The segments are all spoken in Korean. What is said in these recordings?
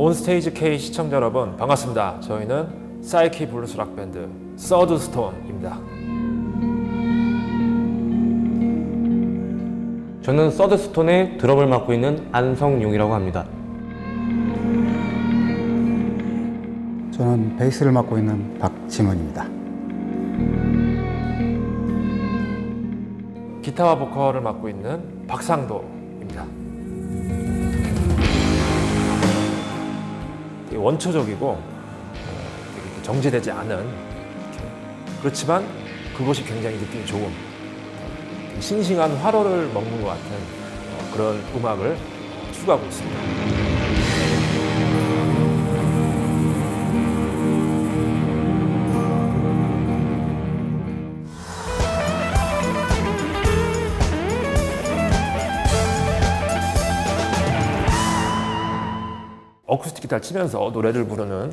온스테이지 K 시청자 여러분 반갑습니다. 저희는 사이키 블루스 락 밴드 서드스톤입니다. 저는 서드스톤의 드럼을 맡고 있는 안성용이라고 합니다. 저는 베이스를 맡고 있는 박지문입니다. 기타와 보컬을 맡고 있는 박상도입니다. 되게 원초적이고 되게 정제되지 않은, 그렇지만 그것이 굉장히 느낌이 좋은, 싱싱한 화로를 먹는 것 같은 그런 음악을 추구하고 있습니다. 어쿠스틱 기타를 치면서 노래를 부르는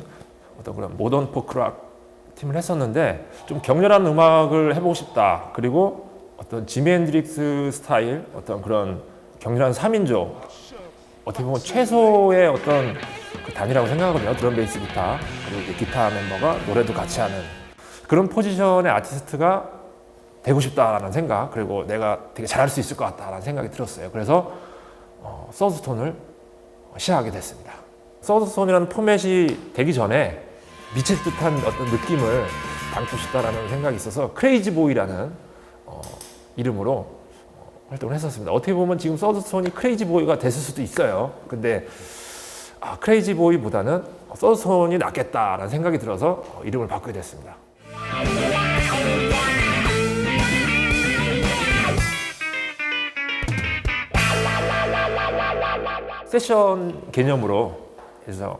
어떤 그런 모던 포크락 팀을 했었는데, 좀 격렬한 음악을 해보고 싶다. 그리고 어떤 지미 핸드릭스 스타일, 어떤 그런 격렬한 3인조, 어떻게 보면 최소의 어떤 그 단위라고 생각하거든요. 드럼, 베이스, 기타, 그리고 이제 기타 멤버가 노래도 같이 하는 그런 포지션의 아티스트가 되고 싶다라는 생각, 그리고 내가 되게 잘할 수 있을 것 같다라는 생각이 들었어요. 그래서 서드스톤을 시작하게 됐습니다. 서드스톤이라는 포맷이 되기 전에 미칠 듯한 어떤 느낌을 담고 싶다라는 생각이 있어서 크레이지 보이라는 이름으로 활동을 했었습니다. 어떻게 보면 지금 서드스톤이 크레이지 보이가 됐을 수도 있어요. 근데 크레이지 보이보다는 서드스톤이 낫겠다라는 생각이 들어서 이름을 바꾸게 됐습니다. 세션 개념으로 해서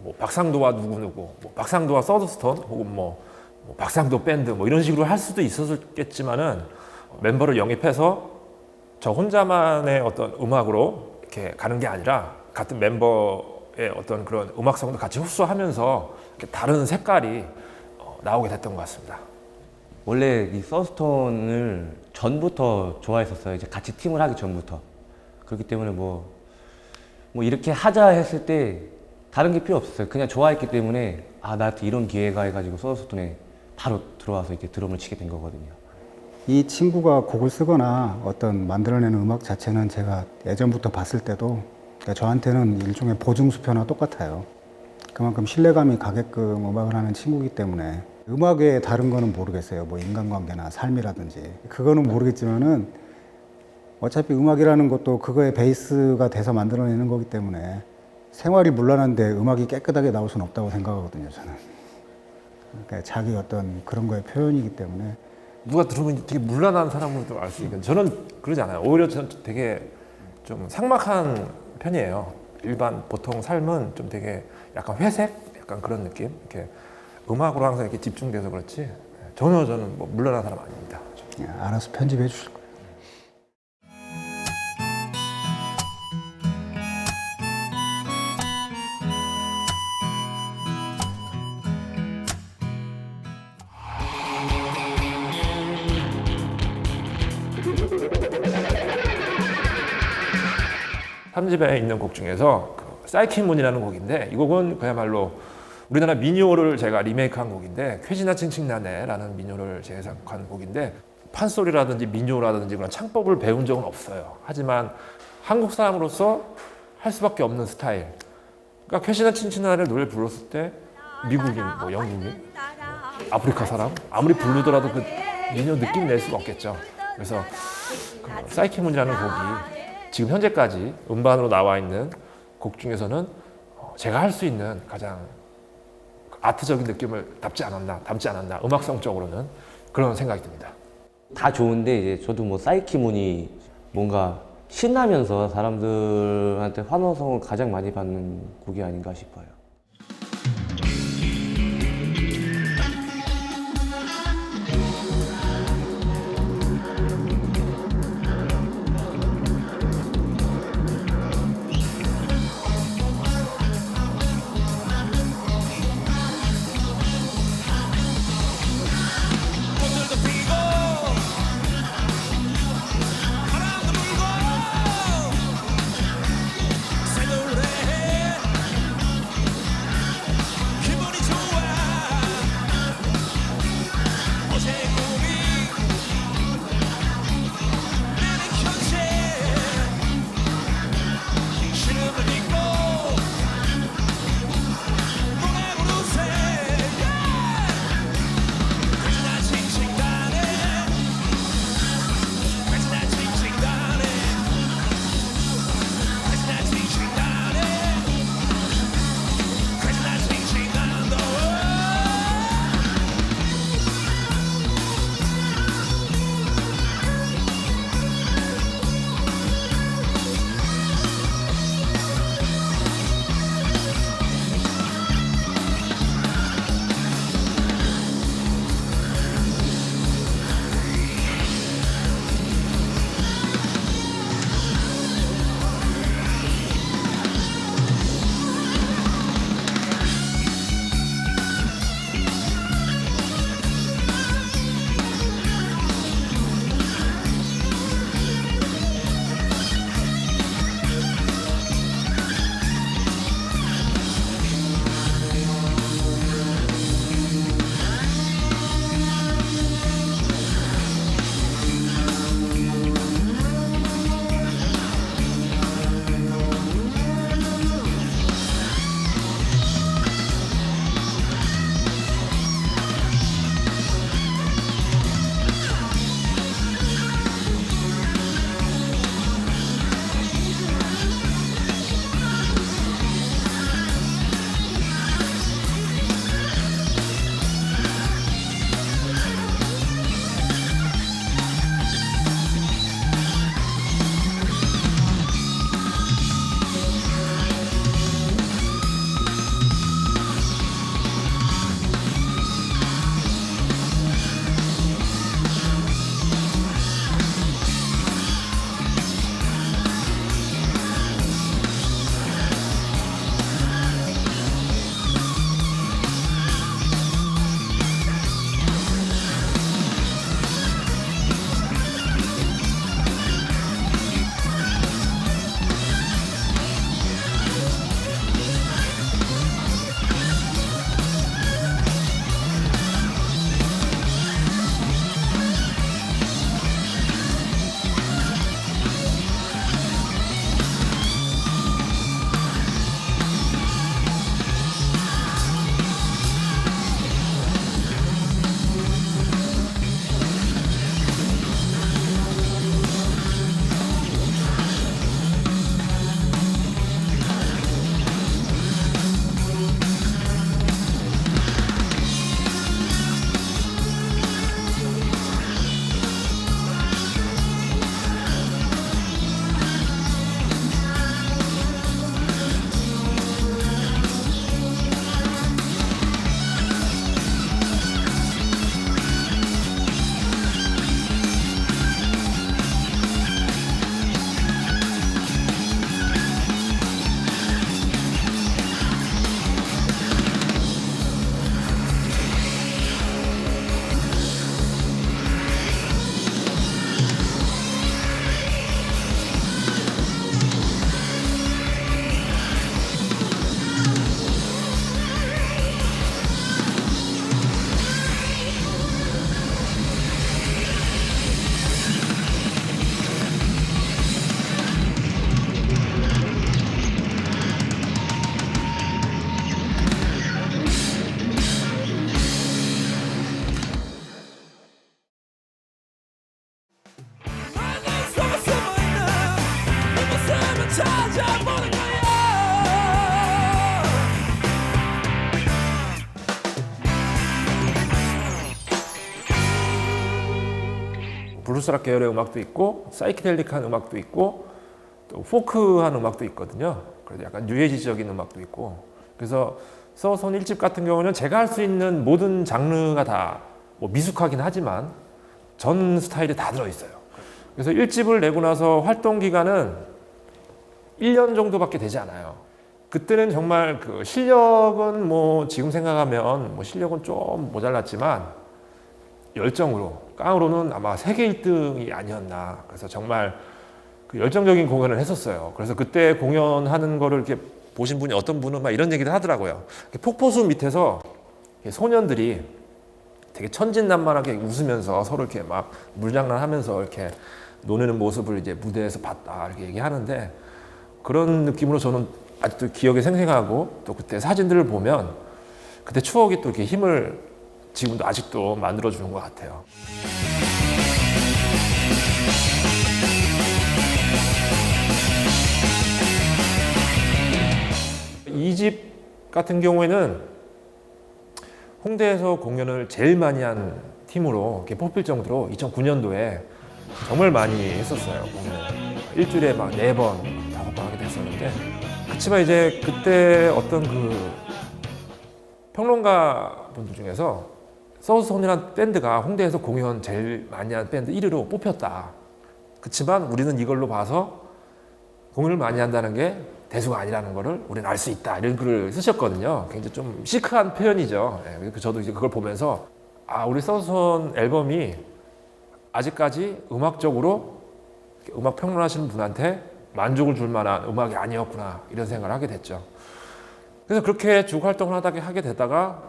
뭐 박상도와 누구누구, 뭐 박상도와 서드스톤, 혹은 뭐 박상도 밴드 뭐 이런 식으로 할 수도 있었겠지만은, 멤버를 영입해서 저 혼자만의 어떤 음악으로 이렇게 가는 게 아니라 같은 멤버의 어떤 그런 음악성도 같이 흡수하면서 이렇게 다른 색깔이 나오게 됐던 것 같습니다. 원래 이 서드스톤을 전부터 좋아했었어요. 이제 같이 팀을 하기 전부터. 그렇기 때문에 뭐 이렇게 하자 했을 때 다른 게 필요 없었어요. 그냥 좋아했기 때문에 나한테 이런 기회가 해가지고 서드스톤에 바로 들어와서 이렇게 드럼을 치게 된 거거든요. 이 친구가 곡을 쓰거나 어떤 만들어내는 음악 자체는 제가 예전부터 봤을 때도, 그러니까 저한테는 일종의 보증수표나 똑같아요. 그만큼 신뢰감이 가게끔 음악을 하는 친구이기 때문에 음악의 다른 거는 모르겠어요. 뭐 인간관계나 삶이라든지 그거는 모르겠지만은 어차피 음악이라는 것도 그거의 베이스가 돼서 만들어내는 거기 때문에 생활이 문란한데 음악이 깨끗하게 나올 수는 없다고 생각하거든요, 저는. 그러니까 자기 어떤 그런 거의 표현이기 때문에. 누가 들으면 되게 문란한 사람으로 알 수 있거든요. 저는 그러지 않아요. 오히려 저는 되게 좀 삭막한 편이에요. 일반 보통 삶은 좀 되게 약간 회색? 약간 그런 느낌? 이렇게 음악으로 항상 이렇게 집중돼서 그렇지, 전혀 저는 뭐 문란한 사람 아닙니다. 알아서 편집해 주실 거예요. 삼집에 있는 곡 중에서 사이키 문이라는 곡인데, 이 곡은 그야말로 우리나라 민요를 제가 리메이크한 곡인데, 쾌지나 칭칭나네라는 민요를 제작한 곡인데, 판소리라든지 민요라든지 그런 창법을 배운 적은 없어요. 하지만 한국 사람으로서 할 수밖에 없는 스타일. 그러니까 쾌지나 칭칭나네를 노래 불렀을 때 미국인, 뭐 영국인, 아프리카 사람 아무리 부르더라도 그 민요 느낌 낼 수가 없겠죠. 그래서 사이키 문이라는 곡이 지금 현재까지 음반으로 나와 있는 곡 중에서는 제가 할 수 있는 가장 아트적인 느낌을 담지 않았나, 음악성적으로는 그런 생각이 듭니다. 다 좋은데 이제 저도 뭐 사이키문이 뭔가 신나면서 사람들한테 환호성을 가장 많이 받는 곡이 아닌가 싶어요. 브루스락 계열의 음악도 있고 사이키델릭한 음악도 있고 또 포크한 음악도 있거든요. 그래서 약간 뉴에이지적인 음악도 있고. 그래서 서우손 1집 같은 경우는 제가 할 수 있는 모든 장르가 다 뭐 미숙하긴 하지만 전 스타일이 다 들어있어요. 그래서 1집을 내고 나서 활동 기간은 1년 정도밖에 되지 않아요. 그때는 정말 그 실력은 뭐 지금 생각하면 뭐 실력은 좀 모자랐지만 열정으로 깡으로는 아마 세계 1등이 아니었나. 그래서 정말 그 열정적인 공연을 했었어요. 그래서 그때 공연하는 거를 이렇게 보신 분이 어떤 분은 막 이런 얘기를 하더라고요. 폭포수 밑에서 소년들이 되게 천진난만하게 웃으면서 서로 이렇게 막 물장난하면서 이렇게 노는 모습을 이제 무대에서 봤다 이렇게 얘기하는데 그런 느낌으로 저는 아직도 기억에 생생하고 또 그때 사진들을 보면 그때 추억이 또 이렇게 힘을 지금도 아직도 만들어주는 것 같아요. 이 집 같은 경우에는 홍대에서 공연을 제일 많이 한 팀으로 이렇게 뽑힐 정도로 2009년도에 정말 많이 했었어요. 공연을. 일주일에 막 4번, 5번 하게 됐었는데 그렇지만 이제 그때 어떤 그 평론가 분들 중에서 서우손이라는 밴드가 홍대에서 공연 제일 많이 한 밴드 1위로 뽑혔다. 그렇지만 우리는 이걸로 봐서 공연을 많이 한다는 게 대수가 아니라는 거를 우리는 알 수 있다. 이런 글을 쓰셨거든요. 굉장히 좀 시크한 표현이죠. 저도 이제 그걸 보면서 아, 우리 서우손 앨범이 아직까지 음악적으로 음악 평론하시는 분한테 만족을 줄 만한 음악이 아니었구나. 이런 생각을 하게 됐죠. 그래서 그렇게 쭉 활동을 하게 되다가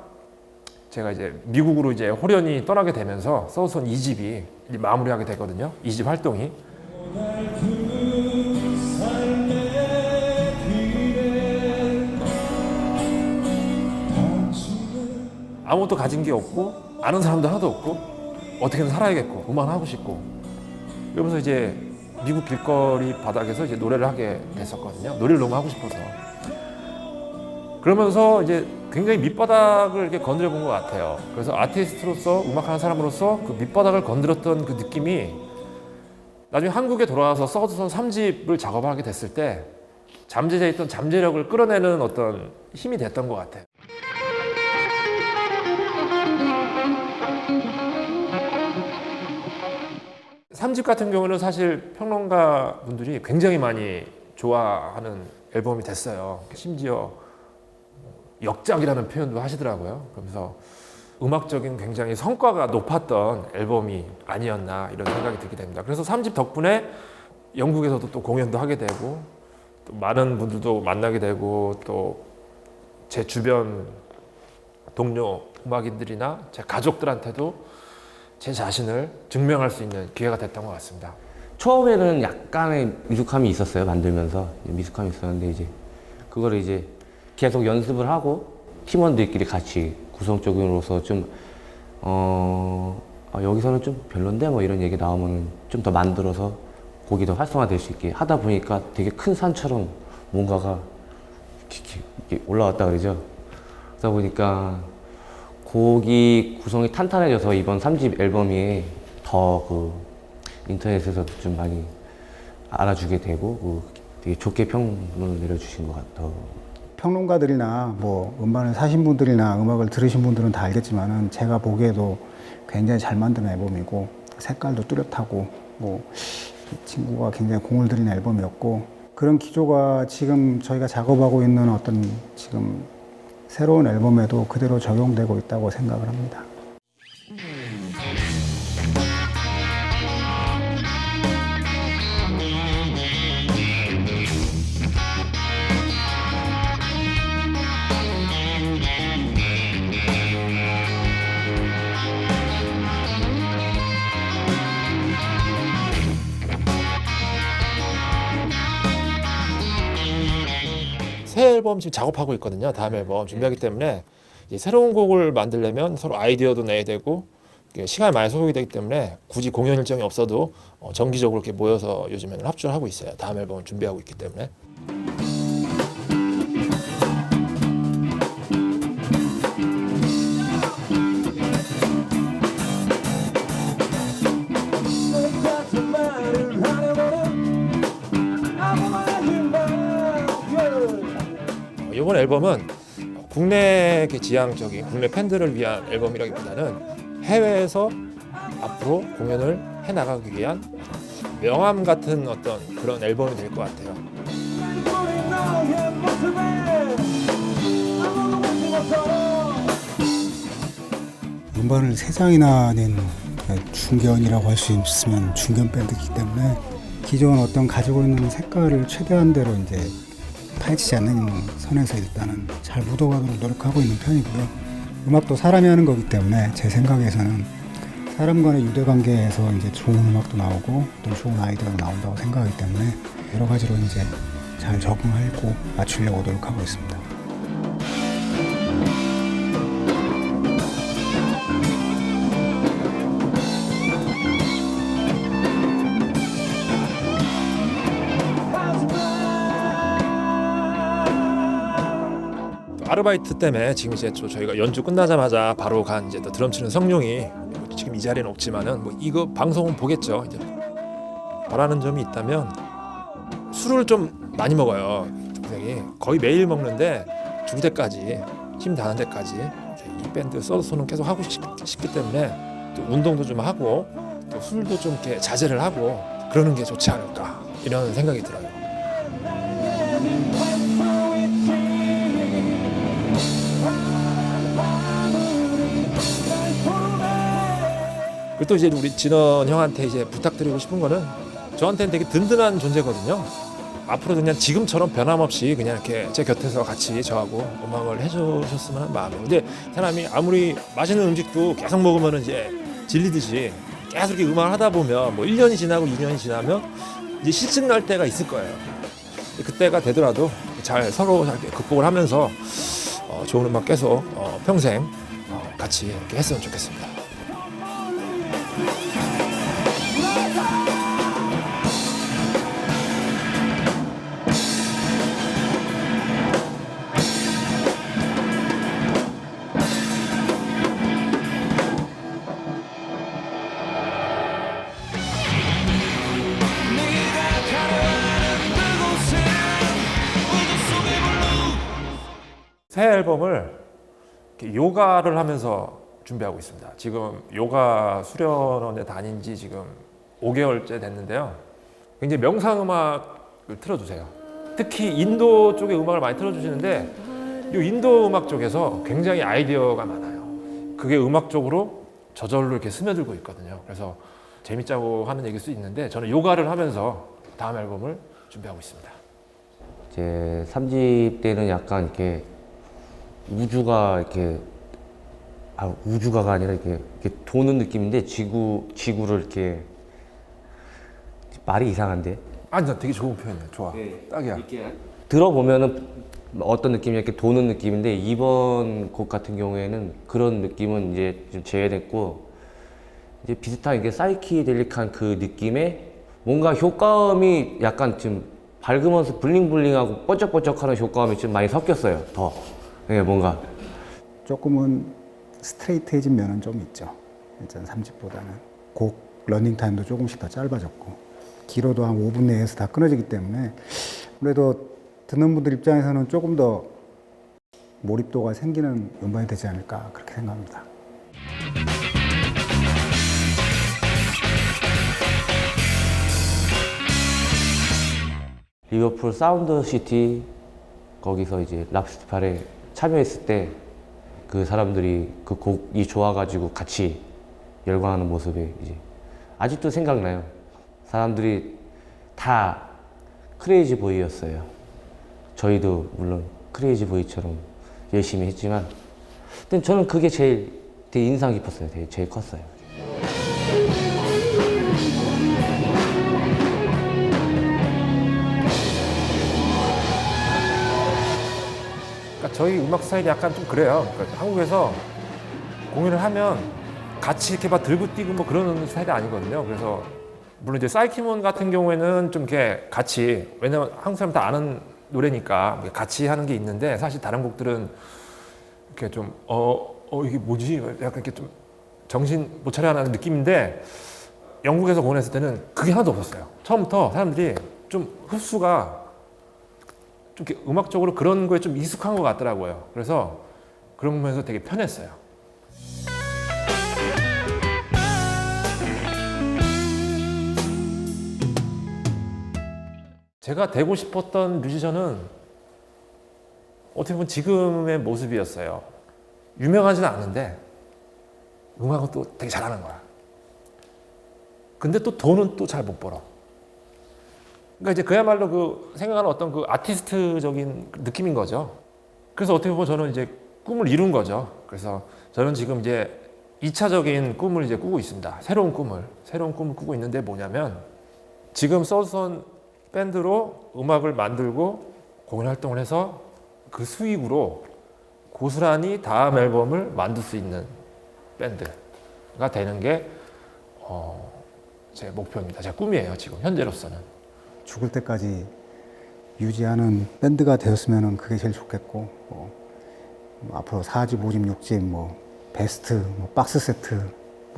제가 이제 미국으로 이제 호련히 떠나게 되면서 서우손 2집이 마무리하게 되거든요. 2집 활동이. 아무것도 가진 게 없고 아는 사람도 하나도 없고 어떻게든 살아야겠고 음악을 하고 싶고 이러면서 이제 미국 길거리 바닥에서 이제 노래를 하게 됐었거든요. 노래를 너무 하고 싶어서. 그러면서 이제 굉장히 밑바닥을 이렇게 건드려 본 것 같아요. 그래서 아티스트로서 음악하는 사람으로서 그 밑바닥을 건드렸던 그 느낌이 나중에 한국에 돌아와서 서우손 3집을 작업하게 됐을 때 잠재져 있던 잠재력을 끌어내는 어떤 힘이 됐던 것 같아요. 3집 같은 경우는 사실 평론가 분들이 굉장히 많이 좋아하는 앨범이 됐어요. 심지어 역작이라는 표현도 하시더라고요. 그러면서 음악적인 굉장히 성과가 높았던 앨범이 아니었나 이런 생각이 들게 됩니다. 그래서 3집 덕분에 영국에서도 또 공연도 하게 되고 또 많은 분들도 만나게 되고 또 제 주변 동료 음악인들이나 제 가족들한테도 제 자신을 증명할 수 있는 기회가 됐던 것 같습니다. 처음에는 약간의 미숙함이 있었어요. 만들면서 미숙함이 있었는데 이제 그거를 이제 계속 연습을 하고 팀원들끼리 같이 구성적으로서 좀 여기서는 좀 별론데 뭐 이런 얘기 나오면 좀 더 만들어서 곡이 더 활성화될 수 있게 하다 보니까 되게 큰 산처럼 뭔가가 이렇게 올라왔다 그러죠. 그러다 보니까 곡이 구성이 탄탄해져서 이번 3집 앨범이 더 그 인터넷에서도 좀 많이 알아주게 되고 되게 좋게 평론을 내려주신 것 같아요. 평론가들이나 뭐 음반을 사신 분들이나 음악을 들으신 분들은 다 알겠지만은 제가 보기에도 굉장히 잘 만든 앨범이고 색깔도 뚜렷하고 뭐 이 친구가 굉장히 공을 들인 앨범이었고 그런 기조가 지금 저희가 작업하고 있는 어떤 지금 새로운 앨범에도 그대로 적용되고 있다고 생각을 합니다. 새 앨범 지금 작업하고 있거든요. 다음 앨범 준비하기 때문에 이제 새로운 곡을 만들려면 서로 아이디어도 내야 되고 시간이 많이 소요가 되기 때문에 굳이 공연 일정이 없어도 정기적으로 이렇게 모여서 요즘에는 합주를 하고 있어요. 다음 앨범을 준비하고 있기 때문에. 이번 앨범은 국내 지향적인 국내 팬들을 위한 앨범이라기보다는 해외에서 앞으로 공연을 해 나가기 위한 명함 같은 어떤 그런 앨범이 될 것 같아요. 음반을 3장이나 낸 중견이라고 할 수 있으면 중견 밴드이기 때문에 기존 어떤 가지고 있는 색깔을 최대한대로 이제 파헤치지 않는 선에서 일단은 잘 묻어가도록 노력하고 있는 편이고요. 음악도 사람이 하는 거기 때문에 제 생각에서는 사람 간의 유대관계에서 이제 좋은 음악도 나오고 또 좋은 아이디어가 나온다고 생각하기 때문에 여러 가지로 이제 잘 적응하고 맞추려고 노력하고 있습니다. 아르바이트 때문에 지금 이제 저희가 연주 끝나자마자 바로 간 이제 또 드럼 치는 성룡이 지금 이 자리는 없지만은 뭐 이거 방송은 보겠죠. 이제 바라는 점이 있다면 술을 좀 많이 먹어요. 동생이 거의 매일 먹는데 죽을 때까지 힘 닿는 데까지 이 밴드 서드손은 계속 하고 싶기 때문에 또 운동도 좀 하고 또 술도 좀 이렇게 자제를 하고 그러는 게 좋지 않을까 이런 생각이 들어요. 그리고 또 이제 우리 진원 형한테 이제 부탁드리고 싶은 거는 저한테는 되게 든든한 존재거든요. 앞으로도 그냥 지금처럼 변함없이 그냥 이렇게 제 곁에서 같이 저하고 음악을 해주셨으면 하는 마음이에요. 근데 사람이 아무리 맛있는 음식도 계속 먹으면 이제 질리듯이 계속 이렇게 음악을 하다 보면 뭐 1년이 지나고 2년이 지나면 이제 실증 날 때가 있을 거예요. 그때가 되더라도 잘 서로 잘 극복을 하면서 좋은 음악 계속 평생 같이 이렇게 했으면 좋겠습니다. 새 앨범을 이렇게 요가를 하면서 준비하고 있습니다. 지금 요가 수련원에 다닌 지 지금 5개월째 됐는데요. 굉장히 명상 음악을 틀어주세요. 특히 인도 쪽의 음악을 많이 틀어주시는데 이 인도 음악 쪽에서 굉장히 아이디어가 많아요. 그게 음악적으로 저절로 이렇게 스며들고 있거든요. 그래서 재밌자고 하는 얘기일 수 있는데 저는 요가를 하면서 다음 앨범을 준비하고 있습니다. 제 3집 때는 약간 이렇게 우주가 이렇게 우주가가 아니라 이렇게 도는 느낌인데 지구를 이렇게 말이 이상한데 아니, 나 되게 좋은 표현이야. 좋아. 딱이야. 들어보면은 어떤 느낌이 이렇게 도는 느낌인데 이번 곡 같은 경우에는 그런 느낌은 이제 좀 제외됐고 이제 비슷한 이게 사이키델릭한 그 느낌에 뭔가 효과음이 약간 좀 밝으면서 블링블링하고 번쩍번쩍하는 효과음이 좀 많이 섞였어요. 더 뭔가 조금은 스트레이트해진 면은 좀 있죠. 일단 3집보다는 곡 러닝 타임도 조금씩 더 짧아졌고 길어도 한 5분 내에서 다 끊어지기 때문에 그래도 듣는 분들 입장에서는 조금 더 몰입도가 생기는 음반이 되지 않을까 그렇게 생각합니다. 리버풀 사운드 시티 거기서 이제 랍스티팔에 참여했을 때 그 사람들이 그 곡이 좋아가지고 같이 열광하는 모습이 이제 아직도 생각나요. 사람들이 다 크레이지 보이였어요. 저희도 물론 크레이지 보이처럼 열심히 했지만 근데 저는 그게 되게 인상 깊었어요. 제일 컸어요. 그러니까 저희 음악 스타일이 약간 좀 그래요. 그러니까 한국에서 공연을 하면 같이 이렇게 막 들고 뛰고 뭐 그런 스타일이 아니거든요. 그래서 물론 이제 사이키몬 같은 경우에는 좀 이렇게 같이 왜냐면 한국 사람 다 아는 노래니까 같이 하는 게 있는데 사실 다른 곡들은 이렇게 좀 이게 뭐지? 약간 이렇게 좀 정신 못 차려하는 느낌인데 영국에서 공연했을 때는 그게 하나도 없었어요. 처음부터 사람들이 좀 흡수가 좀 이렇게 음악적으로 그런 거에 좀 익숙한 것 같더라고요. 그래서 그런 면에서 되게 편했어요. 제가 되고 싶었던 뮤지션은 어떻게 보면 지금의 모습이었어요. 유명하지는 않은데 음악은 또 되게 잘하는 거야. 근데 또 돈은 또 잘 못 벌어. 그러니까 이제 그야말로 그 생각하는 어떤 그 아티스트적인 느낌인 거죠. 그래서 어떻게 보면 저는 이제 꿈을 이룬 거죠. 그래서 저는 지금 이제 2차적인 꿈을 이제 꾸고 있습니다. 새로운 꿈을 꾸고 있는데 뭐냐면 지금 서드스톤 밴드로 음악을 만들고 공연 활동을 해서 그 수익으로 고스란히 다음 앨범을 만들 수 있는 밴드가 되는 게 제 목표입니다. 제 꿈이에요. 지금 현재로서는. 죽을 때까지 유지하는 밴드가 되었으면 그게 제일 좋겠고, 앞으로 4집, 5집, 6집, 베스트, 박스 세트,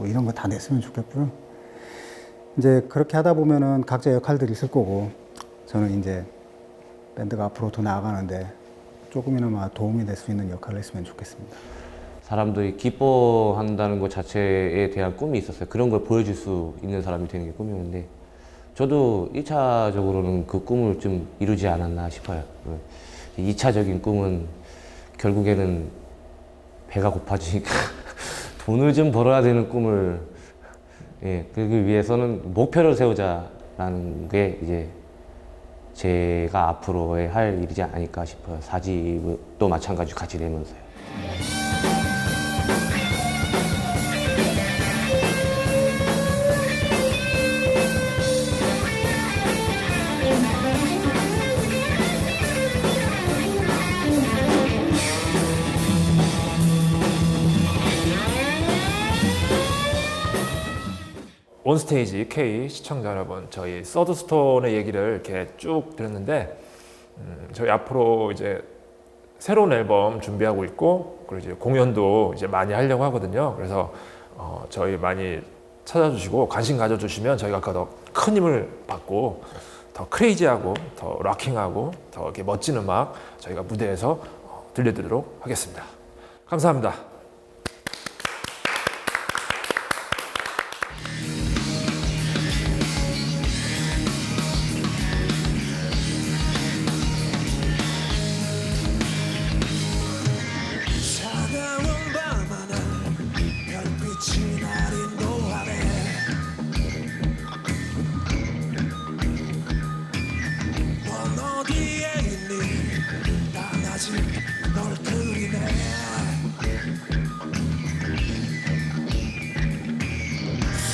이런 거 다 냈으면 좋겠고요. 이제 그렇게 하다 보면은 각자 역할들이 있을 거고, 저는 이제 밴드가 앞으로 더 나아가는데 조금이나마 도움이 될 수 있는 역할을 했으면 좋겠습니다. 사람들이 기뻐한다는 것 자체에 대한 꿈이 있었어요. 그런 걸 보여줄 수 있는 사람이 되는 게 꿈이었는데 저도 1차적으로는 그 꿈을 좀 이루지 않았나 싶어요. 2차적인 꿈은 결국에는 배가 고파지니까 돈을 좀 벌어야 되는 꿈을 그러기 위해서는 목표를 세우자라는 게 이제 제가 앞으로의 할 일이지 않을까 싶어요. 4집도 마찬가지로 같이 내면서요. 온스테이지 K 시청자 여러분, 저희 서드스톤의 얘기를 이렇게 쭉 들었는데 저희 앞으로 이제 새로운 앨범 준비하고 있고 그리고 이제 공연도 이제 많이 하려고 하거든요. 그래서 저희 많이 찾아주시고 관심 가져주시면 저희가 더 큰 힘을 받고 더 크레이지하고 더 락킹하고 더 이렇게 멋진 음악 저희가 무대에서 들려드리도록 하겠습니다. 감사합니다.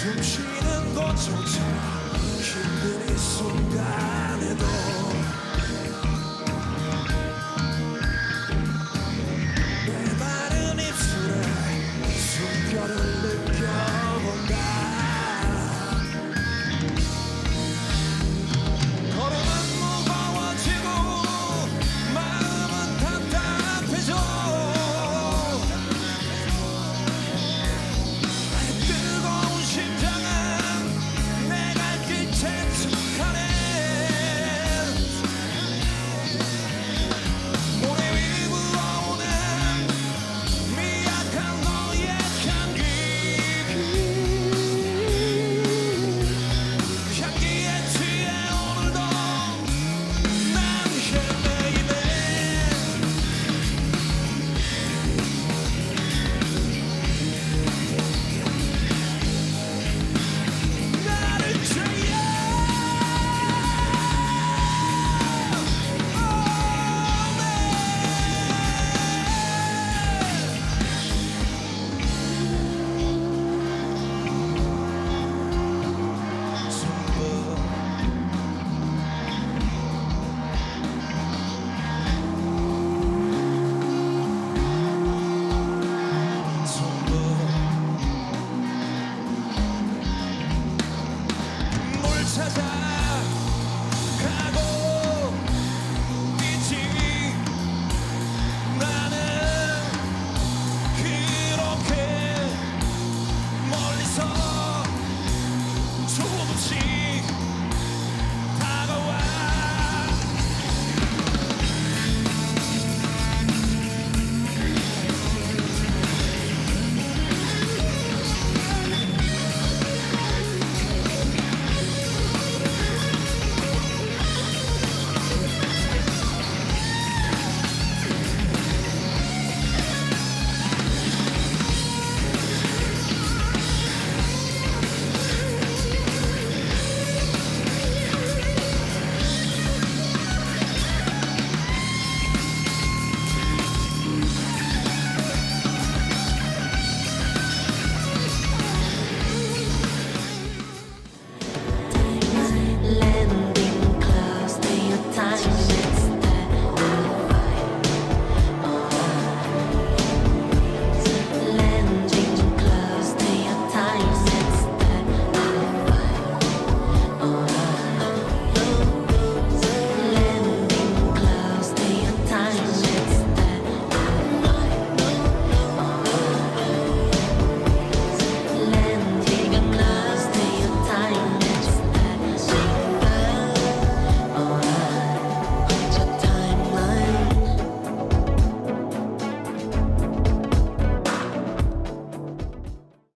숨쉬는 것조차 힘든 이 순간에도 내 마른 입술에 숨결을 느껴본다. 걸음은 무거워지고 마음은 답답해져. 뜨거운 심장은 내 갈 길 채축하네. 모래 위 불어오는 미약한 너의 향기. 향기에 취해 오늘도 난 헤매이네. 나를 죄야. 물 찾아